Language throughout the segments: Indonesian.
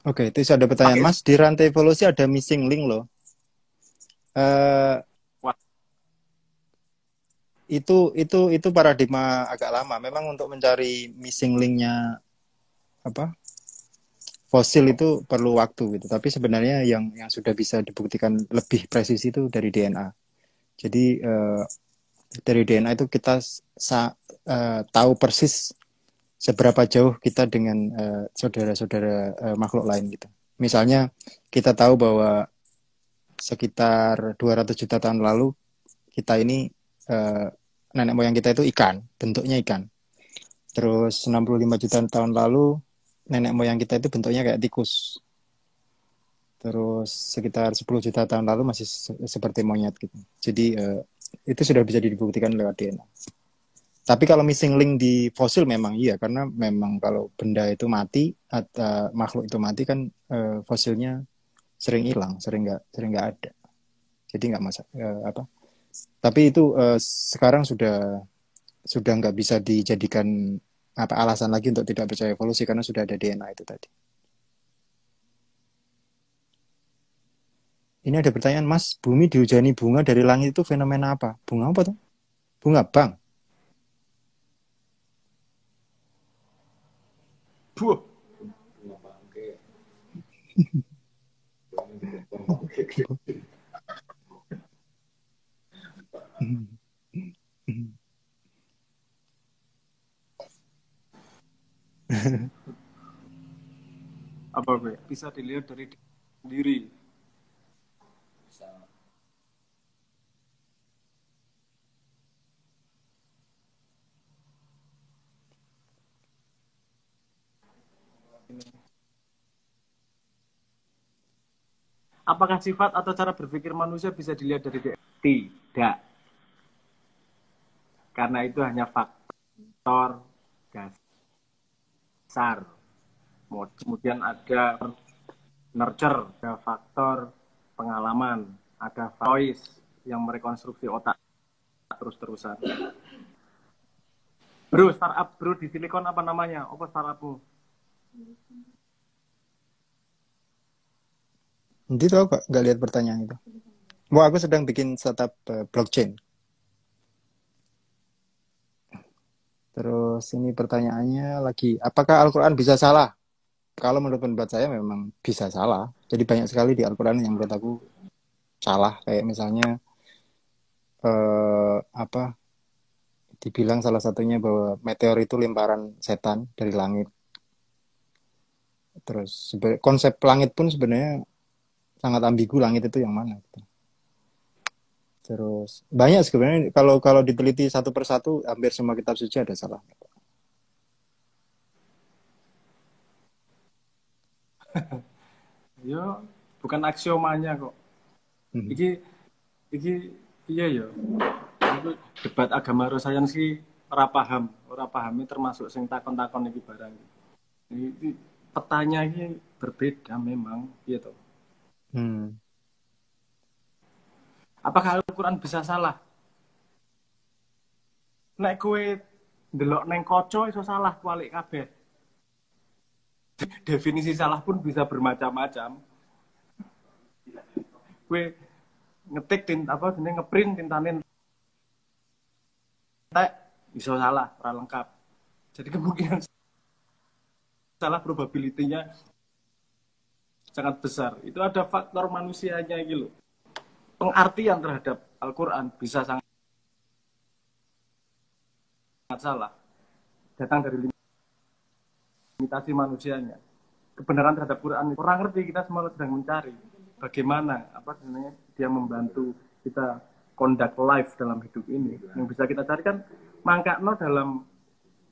Oke, itu ada pertanyaan, Pakai Mas. Di rantai evolusi ada missing link loh. Eh, wah, itu paradigma agak lama. Memang untuk mencari missing linknya apa fosil itu perlu waktu gitu. Tapi sebenarnya yang sudah bisa dibuktikan lebih presisi itu dari DNA. Jadi dari DNA itu kita tahu persis seberapa jauh kita dengan saudara-saudara makhluk lain gitu. Misalnya kita tahu bahwa sekitar 200 juta tahun lalu kita ini eh, nenek moyang kita itu ikan, bentuknya ikan. Terus 65 juta tahun lalu nenek moyang kita itu bentuknya kayak tikus. Terus sekitar 10 juta tahun lalu masih seperti monyet gitu. Jadi itu sudah bisa dibuktikan lewat DNA. Tapi kalau missing link di fosil memang iya, karena memang kalau benda itu mati atau makhluk itu mati kan fosilnya sering hilang, sering nggak ada. Jadi nggak masalah apa. Tapi itu sekarang sudah nggak bisa dijadikan apa alasan lagi untuk tidak percaya evolusi karena sudah ada DNA itu tadi. Ini ada pertanyaan, Mas, bumi dihujani bunga dari langit itu fenomena apa? Bunga apa tuh? Bunga bang. buah. Apa gue? Bisa dilihat dari diri sendiri. Apakah sifat atau cara berpikir manusia bisa dilihat dari DNA? Tidak, karena itu hanya faktor dasar. Kemudian ada nurture, ada faktor pengalaman, ada voice yang merekonstruksi otak terus-terusan. Bro, startup bro di Silicon apa namanya? Apa startupmu? Nanti tahu kok nggak lihat pertanyaan itu. Wah, aku sedang bikin startup blockchain. Terus ini pertanyaannya lagi, apakah Al-Quran bisa salah? Kalau menurut pendapat saya memang bisa salah. Jadi banyak sekali di Al-Quran yang menurut aku salah. Kayak misalnya apa dibilang salah satunya bahwa meteor itu lemparan setan dari langit. Terus konsep langit pun sebenarnya sangat ambigu, langit itu yang mana gitu. Terus banyak sebenarnya kalau kalau diteliti satu persatu hampir semua kitab suci ada salah. Yo, bukan aksiomanya kok. Mhm. Iki iki iya ya. Itu debat agama harus sains ki ora paham ini termasuk sing takon-takon iki barang. Ini petanya ini berbeda memang gitu. Hmm. Apakah Al-Qur'an bisa salah? Nek kowe ndelok neng kaca iso salah kualik kabeh. Definisi salah pun bisa bermacam-macam. Kowe ngetik tinta apa jenenge ngeprint tintane entek iso salah, ora lengkap. Jadi kemungkinan salah probability-nya sangat besar. Itu ada faktor manusianya gitu. Pengartian terhadap Al-Quran bisa sangat salah. Datang dari limitasi manusianya. Kebenaran terhadap Quran orang ngerti, kita semua sedang mencari bagaimana apa sebenarnya dia membantu kita conduct life dalam hidup ini. Yang bisa kita cari kan mangkakno dalam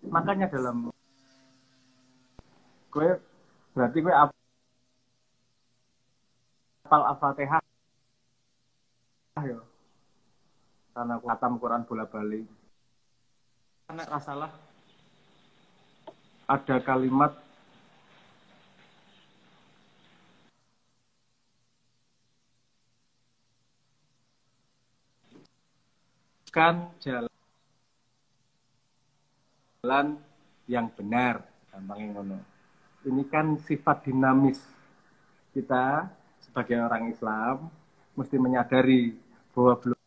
makanya dalam gue berarti gue apal Al-Fatihah ya karena aku khatam Quran bola-balik. Karena rasalah ada kalimat kan jalan yang benar gampangnya ngono. Ini kan sifat dinamis kita sebagai orang Islam mesti menyadari bahwa belum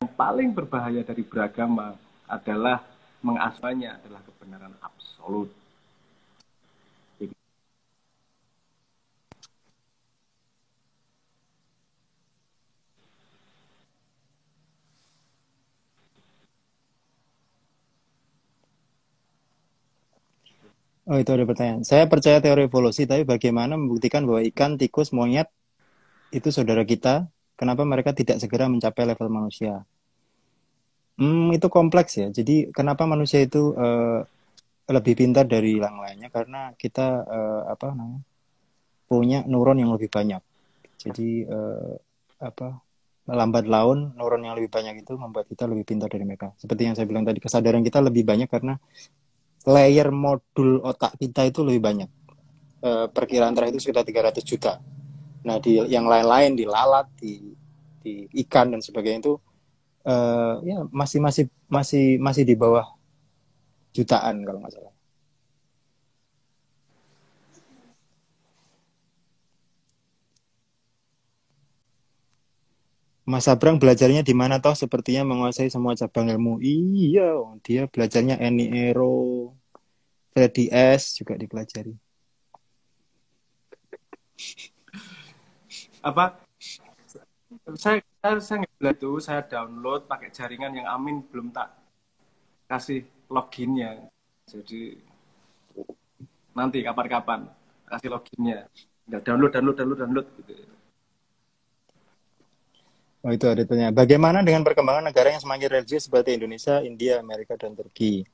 yang paling berbahaya dari beragama adalah mengasuhnya adalah kebenaran absolut. Oh, itu ada pertanyaan. Saya percaya teori evolusi, tapi bagaimana membuktikan bahwa ikan, tikus, monyet itu saudara kita? Kenapa mereka tidak segera mencapai level manusia? Itu kompleks ya. Jadi kenapa manusia itu lebih pintar dari yang lainnya? Karena kita apa namanya, punya neuron yang lebih banyak. Jadi apa, lambat laun neuron yang lebih banyak itu membuat kita lebih pintar dari mereka. Seperti yang saya bilang tadi, kesadaran kita lebih banyak karena layer modul otak kita itu lebih banyak. Perkiraan terakhir itu sekitar 300 juta. Nah, di yang lain-lain, di lalat, di ikan dan sebagainya itu ya masih di bawah jutaan kalau nggak salah. Mas Abrang belajarnya di mana toh? Sepertinya menguasai semua cabang ilmu. Iya, dia belajarnya Eni Ero, Freddy S juga dipelajari. Apa? Saya nggak itu, saya download pakai jaringan yang amin, belum tak kasih loginnya. Jadi nanti kapan-kapan kasih loginnya. Udah download gitu. Oh, itu ada tanya. Bagaimana dengan perkembangan negara yang semakin religius seperti Indonesia, India, Amerika dan Turki?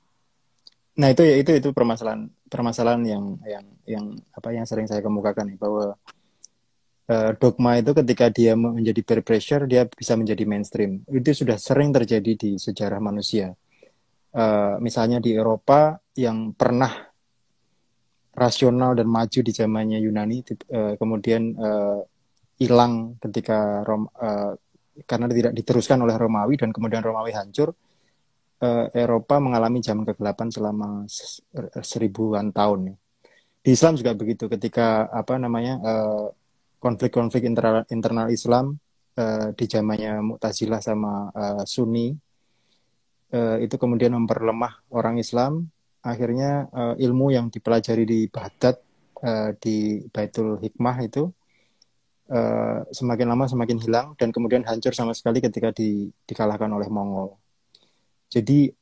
Nah, itu permasalahan permasalahan yang apa yang sering saya kemukakan nih, bahwa dogma itu ketika dia menjadi peer pressure, dia bisa menjadi mainstream. Itu sudah sering terjadi di sejarah manusia. Misalnya di Eropa yang pernah rasional dan maju di zamannya Yunani, kemudian hilang ketika karena tidak diteruskan oleh Romawi, dan kemudian Romawi hancur. Eropa mengalami zaman kegelapan selama seribuan tahun. Di Islam juga begitu, ketika apa namanya konflik-konflik internal Islam di zamannya Mu'tazilah sama Sunni, itu kemudian memperlemah orang Islam. Akhirnya ilmu yang dipelajari di Baghdad, di Baitul Hikmah itu semakin lama semakin hilang, dan kemudian hancur sama sekali ketika dikalahkan oleh Mongol. Jadi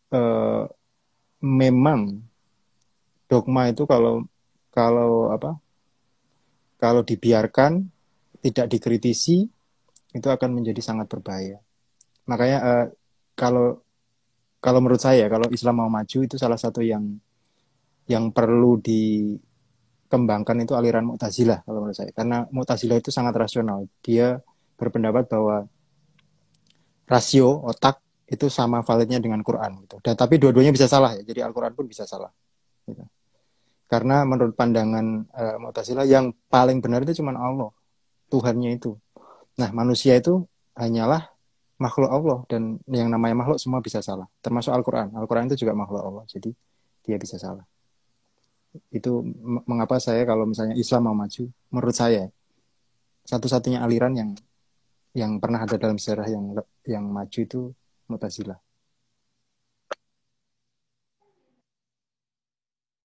memang dogma itu kalau kalau apa kalau dibiarkan, tidak dikritisi, itu akan menjadi sangat berbahaya. Makanya kalau kalau menurut saya, kalau Islam mau maju, itu salah satu yang perlu dikembangkan itu aliran Mu'tazilah kalau menurut saya. Karena Mu'tazilah itu sangat rasional. Dia berpendapat bahwa rasio otak itu sama validnya dengan Quran gitu. Dan tapi dua-duanya bisa salah ya. Jadi Al-Quran pun bisa salah. Gitu. Karena menurut pandangan Mu'tazilah, yang paling benar itu cuma Allah, Tuhannya itu. Nah, manusia itu hanyalah makhluk Allah, dan yang namanya makhluk semua bisa salah, termasuk Al-Quran. Al-Quran itu juga makhluk Allah, jadi dia bisa salah. Itu mengapa saya, kalau misalnya Islam mau maju, menurut saya satu-satunya aliran yang pernah ada dalam sejarah yang maju itu Mu'tazilah.